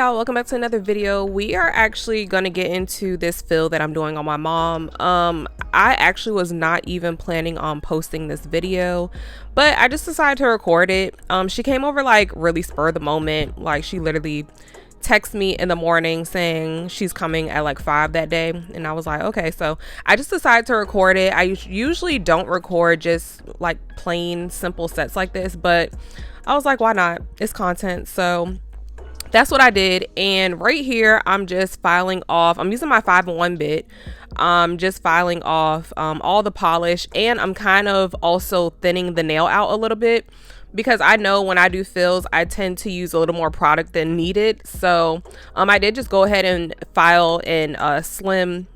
y'all, welcome back to another video. We are actually gonna get into this fill that I'm doing on my mom. I actually was not even planning on posting this video, but I just decided to record it. She came over like really spur of the moment. Like she literally texted me in the morning saying she's coming at like 5 that day, and I was like, okay. So I just decided to record it. I usually don't record just like plain simple sets like this, but I was like, why not? It's content. So that's what I did. And right here I'm just filing off, I'm using my 5-in-1 bit, just filing off all the polish, and I'm kind of also thinning the nail out a little bit because I know when I do fills I tend to use a little more product than needed. So I did just go ahead and file and thin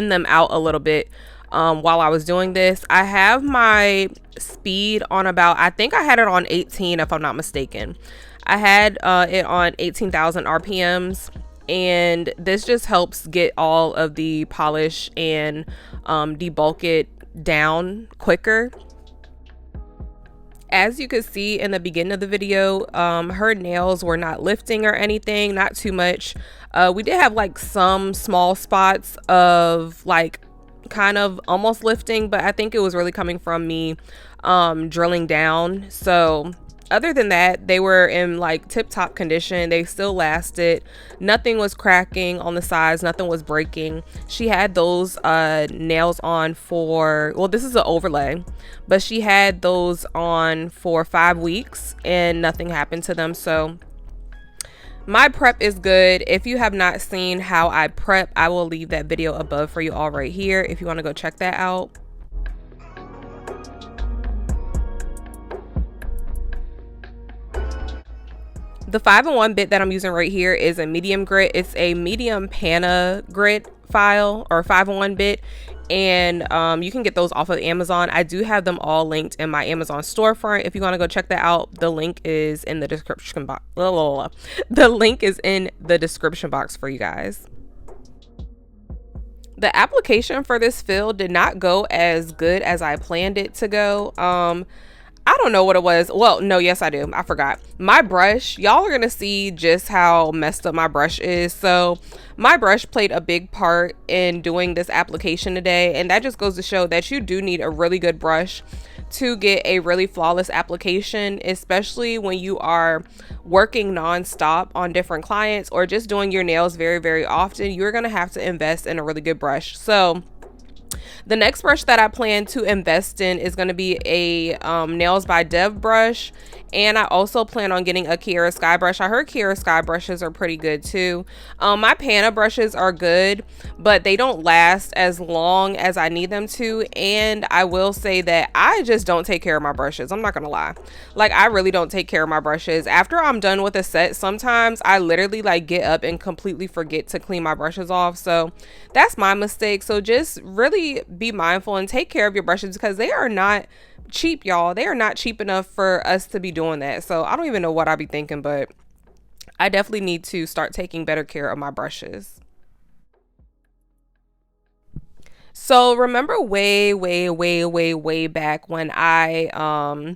them out a little bit while I was doing this. I have my speed on about, I think I had it on 18 if I'm not mistaken. I had it on 18,000 RPMs, and this just helps get all of the polish and debulk it down quicker. As you could see in the beginning of the video, her nails were not lifting or anything, not too much. We did have like some small spots of like kind of almost lifting, but I think it was really coming from me drilling down. So other than that, they were in like tip-top condition. They still lasted. Nothing was cracking on the sides, nothing was breaking. She had those nails on for, well, this is an overlay, but she had those on for 5 weeks and nothing happened to them. So my prep is good. If you have not seen how I prep, I will leave that video above for you all right here if you want to go check that out. The 5-in-1 bit that I'm using right here is a medium grit. It's a medium pana grit file or 5-in-1 bit, and you can get those off of Amazon. I do have them all linked in my Amazon storefront if you want to go check that out. The link is in the description box. The link is in the description box for you guys. The application for this fill did not go as good as I planned it to go. I don't know what it was. Well, no, yes, I do. I forgot. My brush, y'all are going to see just how messed up my brush is. So my brush played a big part in doing this application today. And that just goes to show that you do need a really good brush to get a really flawless application, especially when you are working nonstop on different clients or just doing your nails very, very often. You're going to have to invest in a really good brush. So the next brush that I plan to invest in is going to be a Nails by Dev brush, and I also plan on getting a Kiara Sky brush. I heard Kiara Sky brushes are pretty good too. My Pana brushes are good, but they don't last as long as I need them to, and I will say that I just don't take care of my brushes. I'm not gonna lie, like I really don't take care of my brushes. After I'm done with a set, sometimes I literally like get up and completely forget to clean my brushes off. So that's my mistake. So just really be mindful and take care of your brushes because they are not cheap, y'all. They are not cheap enough for us to be doing that. So I don't even know what I be thinking, but I definitely need to start taking better care of my brushes. So remember way back when I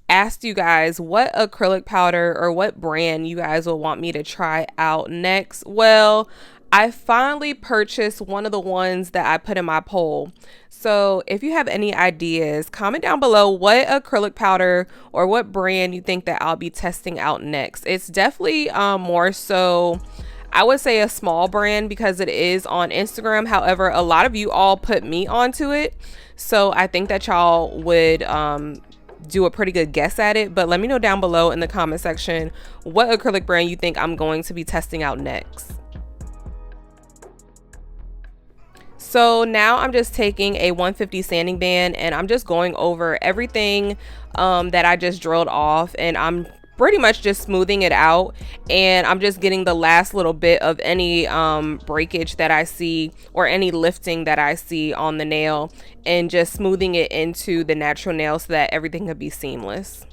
asked you guys what acrylic powder or what brand you guys will want me to try out next? Well, I finally purchased one of the ones that I put in my poll. So if you have any ideas, comment down below what acrylic powder or what brand you think that I'll be testing out next. It's definitely more so, I would say, a small brand because it is on Instagram. However, a lot of you all put me onto it. So I think that y'all would do a pretty good guess at it. But let me know down below in the comment section what acrylic brand you think I'm going to be testing out next. So now I'm just taking a 150 sanding band and I'm just going over everything that I just drilled off, and I'm pretty much just smoothing it out, and I'm just getting the last little bit of any breakage that I see or any lifting that I see on the nail and just smoothing it into the natural nail so that everything could be seamless.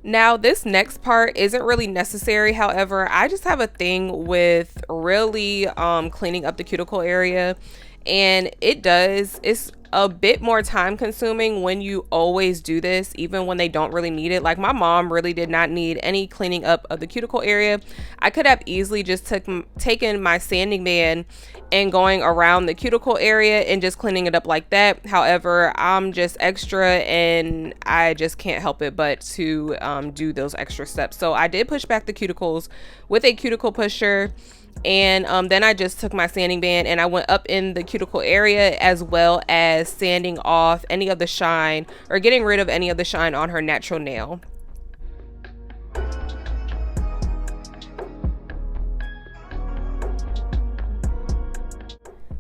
Now, this next part isn't really necessary. However, I just have a thing with really cleaning up the cuticle area, and it's a bit more time consuming when you always do this, even when they don't really need it. Like my mom really did not need any cleaning up of the cuticle area. I could have easily just taken my sanding band and going around the cuticle area and just cleaning it up like that. However, I'm just extra and I just can't help it but to do those extra steps. So I did push back the cuticles with a cuticle pusher, and then I just took my sanding band and I went up in the cuticle area, as well as sanding off any of the shine, or getting rid of any of the shine on her natural nail.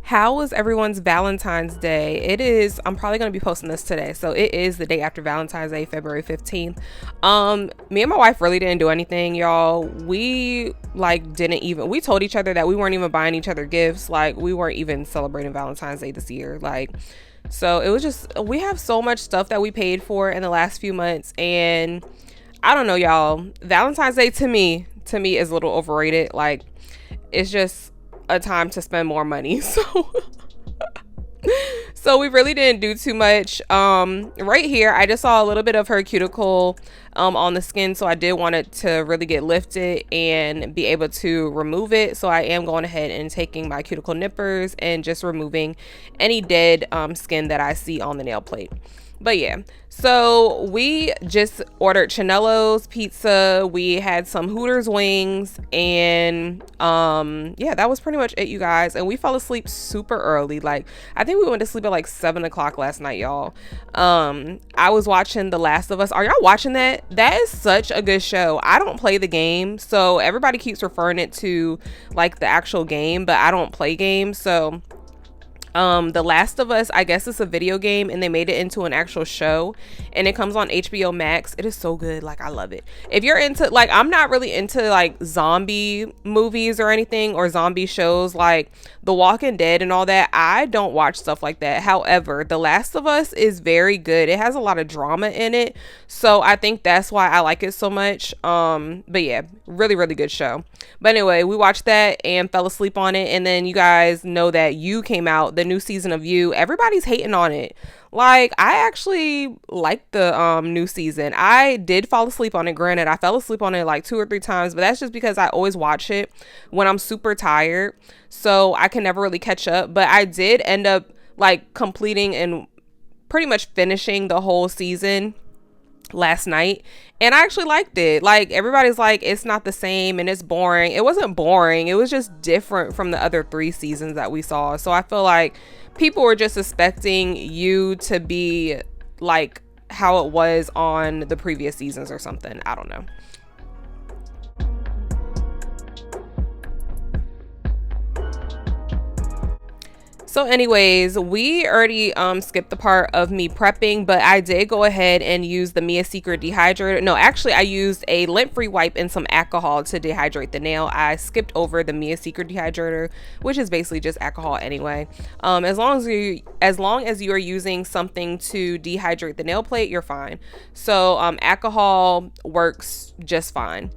How was everyone's Valentine's Day? I'm probably going to be posting this today. So it is the day after Valentine's Day, February 15th. Me and my wife really didn't do anything, y'all. We we told each other that we weren't even buying each other gifts. Like, we weren't even celebrating Valentine's Day this year. So it was just, we have so much stuff that we paid for in the last few months. And I don't know, y'all. Valentine's Day to me is a little overrated. Like, it's just a time to spend more money. So we really didn't do too much. Right here I just saw a little bit of her cuticle on the skin, so I did want it to really get lifted and be able to remove it. So I am going ahead and taking my cuticle nippers and just removing any dead skin that I see on the nail plate. But yeah, so we just ordered Chanello's pizza. We had some Hooters wings, and yeah, that was pretty much it, you guys. And we fell asleep super early. Like, I think we went to sleep at like 7 o'clock last night, y'all. I was watching The Last of Us. Are y'all watching that? That is such a good show. I don't play the game, so everybody keeps referring it to like the actual game, but I don't play games. So The Last of Us, I guess it's a video game, and they made it into an actual show, and it comes on HBO Max. It is so good. Like, I love it. If you're into, like, I'm not really into like zombie movies or anything, or zombie shows like The Walking Dead and all that. I don't watch stuff like that. However, The Last of Us is very good. It has a lot of drama in it, so I think that's why I like it so much. But yeah, really, really good show. But anyway, we watched that and fell asleep on it, and then you guys know that You came out, the new season of You. Everybody's hating on it. Like, I actually like the new season. I did fall asleep on it. Granted, I fell asleep on it like 2 or 3 times, but that's just because I always watch it when I'm super tired, so I can never really catch up. But I did end up like completing and pretty much finishing the whole season last night, and I actually liked it. Like, everybody's like, it's not the same and it's boring. It wasn't boring. It was just different from the other 3 seasons that we saw. So I feel like people were just expecting You to be like how it was on the previous seasons or something. I don't know. So anyways, we already skipped the part of me prepping, but I did go ahead and use the Mia Secret dehydrator. No, actually I used a lint-free wipe and some alcohol to dehydrate the nail. I skipped over the Mia Secret dehydrator, which is basically just alcohol anyway. As long as you are using something to dehydrate the nail plate, you're fine. So alcohol works just fine.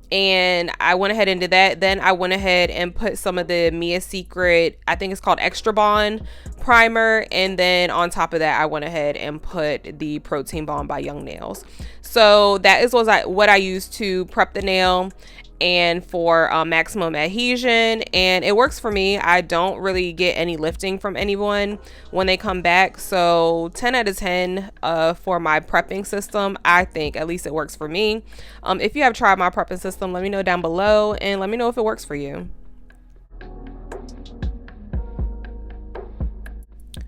And I went ahead and did that. Then I went ahead and put some of the Mia Secret, I think it's called Extra Bond primer, and then on top of that I went ahead and put the Protein Balm by Young Nails. So that is what I used to prep the nail and for maximum adhesion, and it works for me. I don't really get any lifting from anyone when they come back, so 10 out of 10 for my prepping system. I think at least it works for me. If you have tried my prepping system, let me know down below and let me know if it works for you.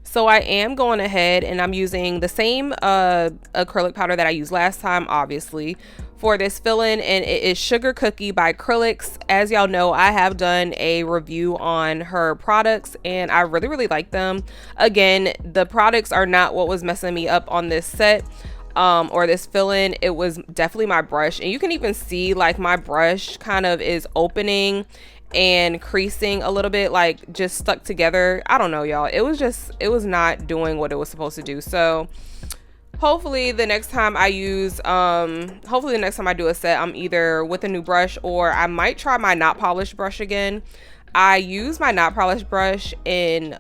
So I am going ahead and I'm using the same acrylic powder that I used last time, obviously, for this fill-in, and it is Sugar Cookie by Acrylics. As y'all know, I have done a review on her products and I really, really like them. Again, the products are not what was messing me up on this set or this fill-in. It was definitely my brush, and you can even see like my brush kind of is opening and creasing a little bit, like just stuck together. I don't know, y'all. It was not doing what it was supposed to do. So Hopefully the next time I use hopefully the next time I do a set, I'm either with a new brush, or I might try my not polished brush again. I use my not polished brush in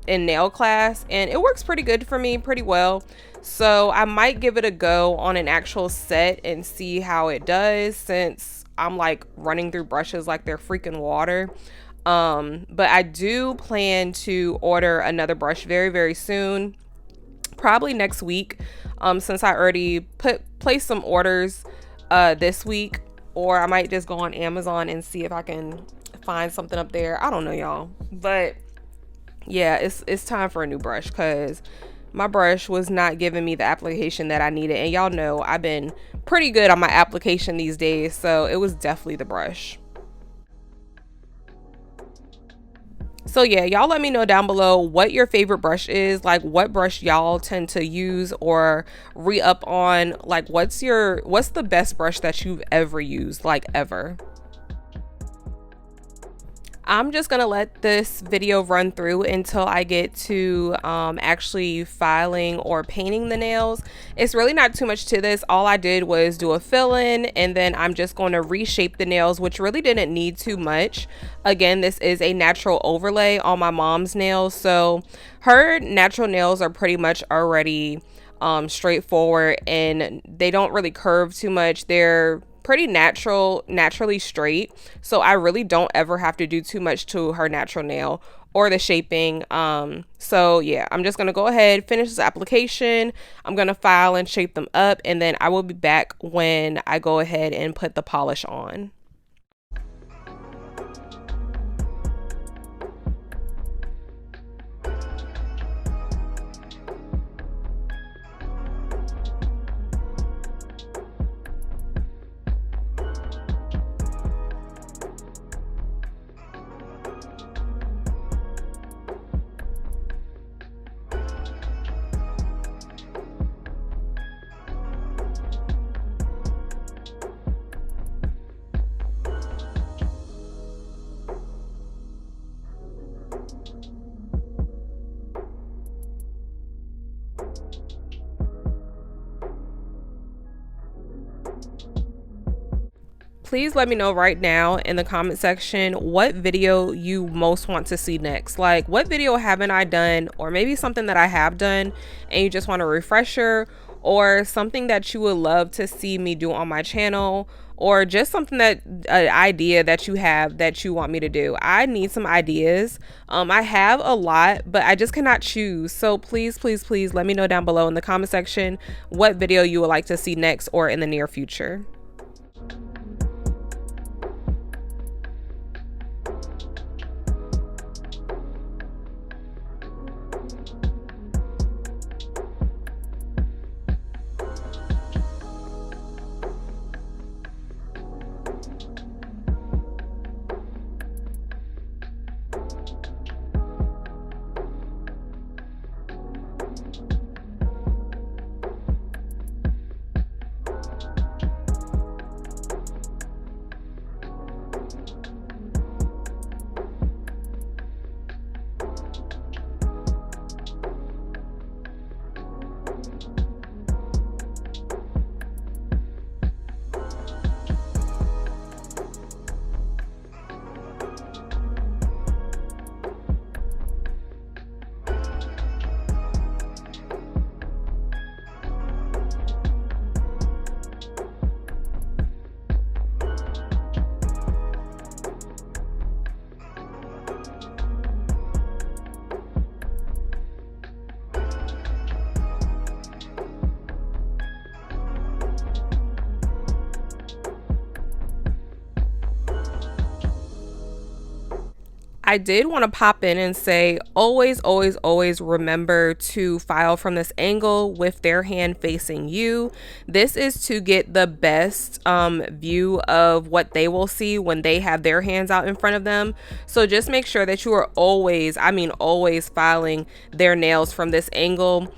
nail class, and it works pretty good for me, pretty well. So I might give it a go on an actual set and see how it does, since I'm like running through brushes like they're freaking water. But I do plan to order another brush very, very soon, probably next week, since I already placed some orders this week. Or I might just go on Amazon and see if I can find something up there. I don't know, y'all, but yeah, it's time for a new brush, because my brush was not giving me the application that I needed, and y'all know I've been pretty good on my application these days, so it was definitely the brush. So yeah, y'all let me know down below what your favorite brush is, like what brush y'all tend to use or re-up on. Like what's the best brush that you've ever used, like ever? I'm just gonna let this video run through until I get to actually filing or painting the nails. It's really not too much to this. All I did was do a fill-in, and then I'm just going to reshape the nails, which really didn't need too much. Again, this is a natural overlay on my mom's nails, so her natural nails are pretty much already straightforward, and they don't really curve too much. They're pretty naturally straight, so I really don't ever have to do too much to her natural nail or the shaping. So yeah, I'm just gonna go ahead, finish this application. I'm gonna file and shape them up, and then I will be back when I go ahead and put the polish on. Please let me know right now in the comment section what video you most want to see next. Like, what video haven't I done, or maybe something that I have done and you just want a refresher, or something that you would love to see me do on my channel, or just something that an idea that you have that you want me to do. I need some ideas. I have a lot, but I just cannot choose. So please, please, please let me know down below in the comment section what video you would like to see next or in the near future. I did want to pop in and say, always, always, always remember to file from this angle with their hand facing you. This is to get the best view of what they will see when they have their hands out in front of them. So just make sure that you are always, I mean always, filing their nails from this angle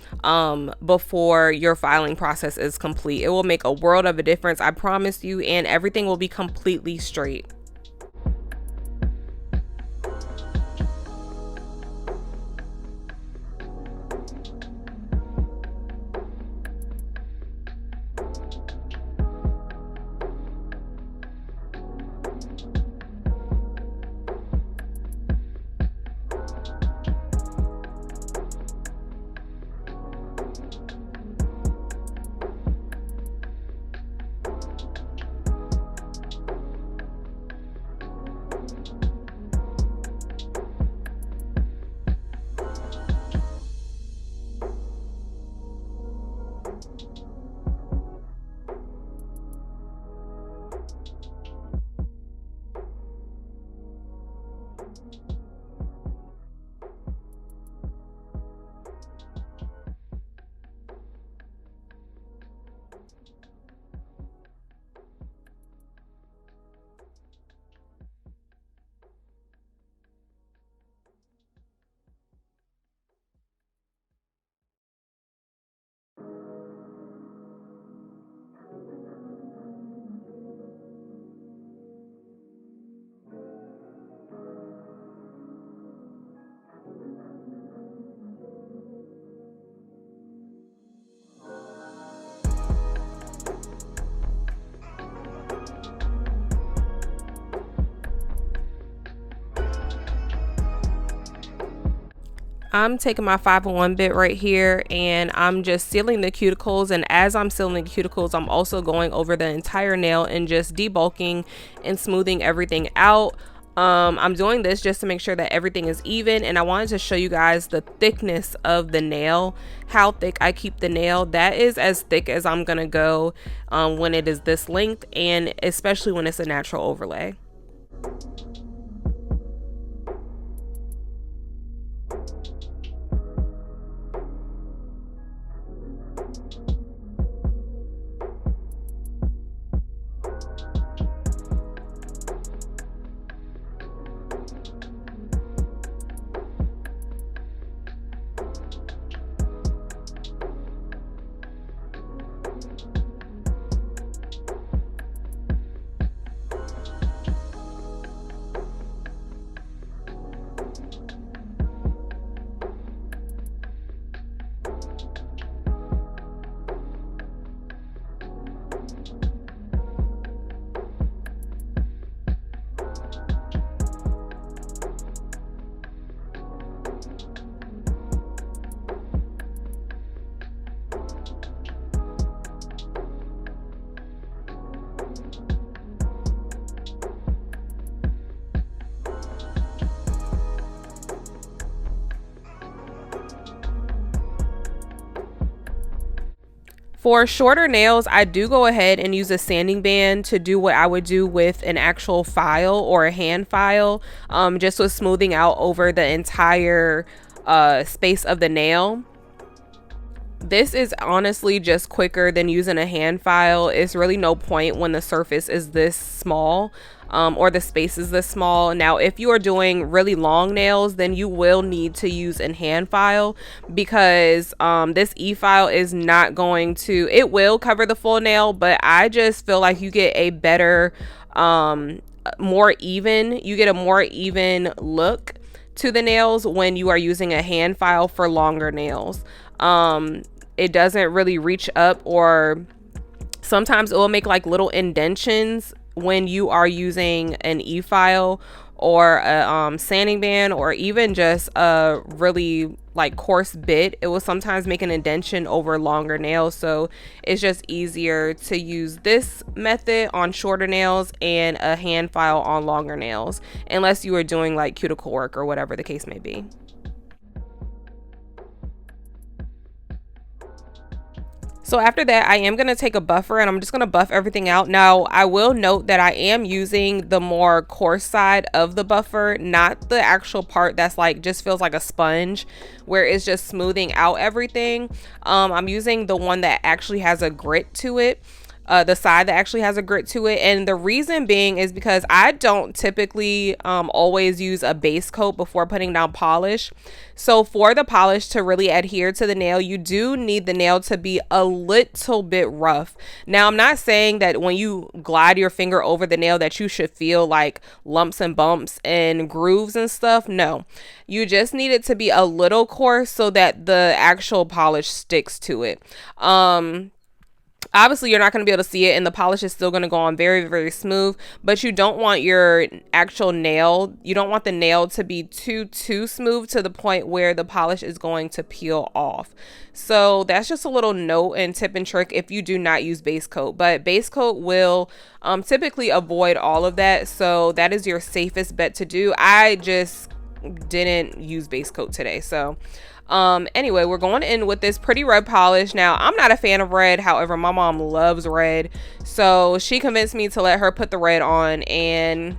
before your filing process is complete. It will make a world of a difference, I promise you, and everything will be completely straight. I'm taking my 501 bit right here and I'm just sealing the cuticles, and as I'm sealing the cuticles, I'm also going over the entire nail and just debulking and smoothing everything out. I'm doing this just to make sure that everything is even, and I wanted to show you guys the thickness of the nail, how thick I keep the nail. That is as thick as I'm gonna go when it is this length, and especially when it's a natural overlay. For shorter nails, I do go ahead and use a sanding band to do what I would do with an actual file or a hand file, just with smoothing out over the entire space of the nail. This is honestly just quicker than using a hand file. It's really no point when the surface is this small, or the space is this small. Now, if you are doing really long nails, then you will need to use a hand file, because this e-file is not going to, it will cover the full nail, but I just feel like you get a better, more even look to the nails when you are using a hand file for longer nails. It doesn't really reach up, or sometimes it will make like little indentions when you are using an e-file or a sanding band, or even just a really like coarse bit. It will sometimes make an indentation over longer nails, so it's just easier to use this method on shorter nails and a hand file on longer nails, unless you are doing like cuticle work or whatever the case may be. So after that, I am going to take a buffer and I'm just going to buff everything out. Now, I will note that I am using the more coarse side of the buffer, not the actual part that's like just feels like a sponge, where it's just smoothing out everything. I'm using the one that actually has a grit to it. The side that actually has a grit to it, and the reason being is because I don't typically always use a base coat before putting down polish. So for the polish to really adhere to the nail, you do need the nail to be a little bit rough. Now, I'm not saying that when you glide your finger over the nail that you should feel like lumps and bumps and grooves and stuff. No, you just need it to be a little coarse so that the actual polish sticks to it. Obviously, you're not going to be able to see it, and the polish is still going to go on very, very smooth, but you don't want your actual nail, you don't want the nail to be too smooth to the point where the polish is going to peel off. So that's just a little note and tip and trick if you do not use base coat, but base coat will typically avoid all of that. So that is your safest bet to do. I just didn't use base coat today. So anyway, we're going in with this pretty red polish. Now, I'm not a fan of red, however, my mom loves red, so she convinced me to let her put the red on, and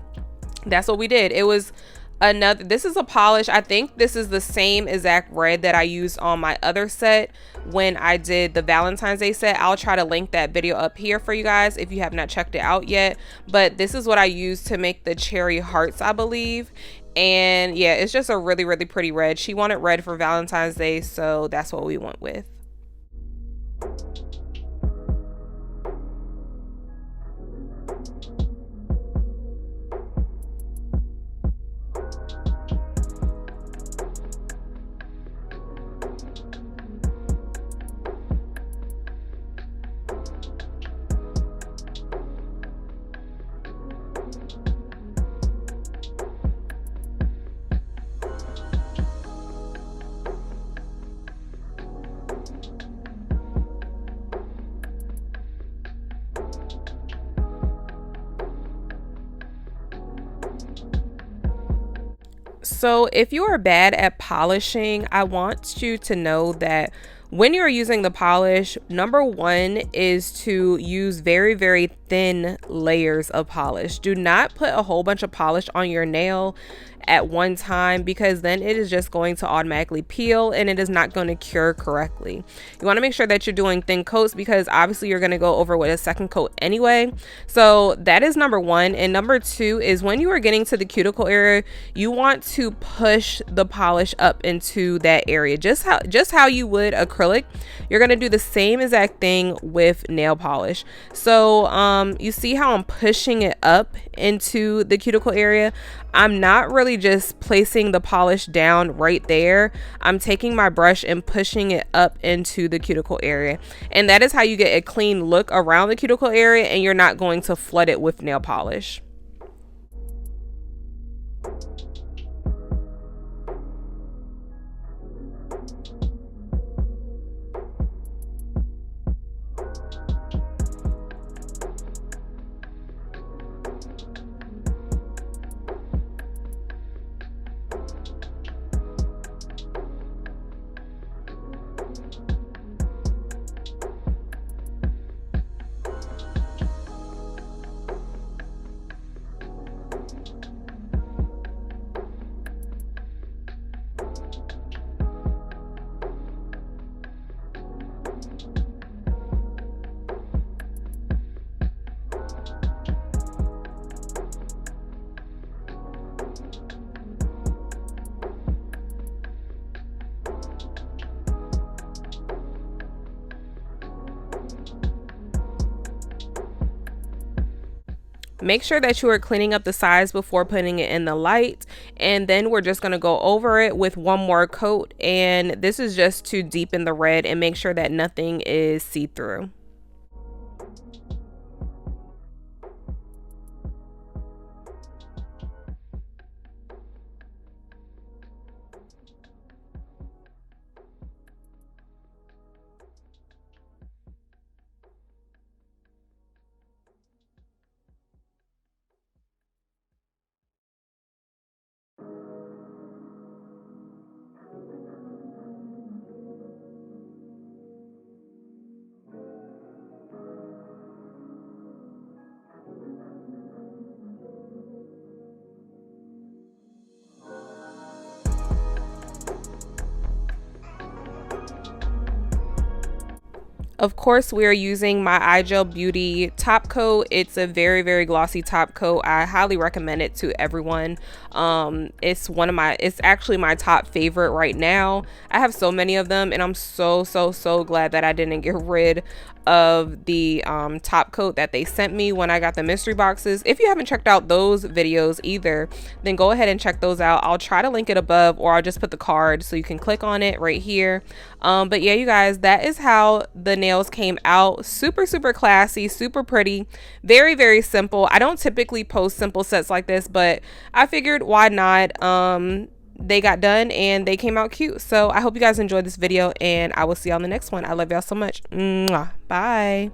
that's what we did. It was another, this is a polish, I think this is the same exact red that I used on my other set when I did the Valentine's Day set. I'll try to link that video up here for you guys if you have not checked it out yet, but this is what I used to make the cherry hearts, I believe. And yeah, it's just a really, really pretty red. She wanted red for Valentine's Day, so that's what we went with. So if you are bad at polishing, I want you to know that when you're using the polish, number one is to use very, very thin layers of polish. Do not put a whole bunch of polish on your nail at one time, because then it is just going to automatically peel and it is not going to cure correctly. You want to make sure that you're doing thin coats, because obviously you're going to go over with a second coat anyway. So that is number one. And number two is when you are getting to the cuticle area, you want to push the polish up into that area, just how you would acrylic. You're going to do the same exact thing with nail polish. So you see how I'm pushing it up into the cuticle area? I'm not really just placing the polish down right there. I'm taking my brush and pushing it up into the cuticle area. And that is how you get a clean look around the cuticle area, and you're not going to flood it with nail polish. Make sure that you are cleaning up the sides before putting it in the light, and then we're just going to go over it with one more coat, and this is just to deepen the red and make sure that nothing is see-through. Of course, we are using my iGel Beauty top coat. It's a very, very glossy top coat. I highly recommend it to everyone. It's actually my top favorite right now. I have so many of them, and I'm so glad that I didn't get rid of the top coat that they sent me when I got the mystery boxes. If you haven't checked out those videos either, then go ahead and check those out. I'll try to link it above, or I'll just put the card so you can click on it right here. But yeah, you guys, that is how the nails came out. Super classy, super pretty, very, very simple. I don't typically post simple sets like this, but I figured why not. They got done and they came out cute. So I hope you guys enjoyed this video, and I will see y'all in the next one. I love y'all so much. Mwah. Bye.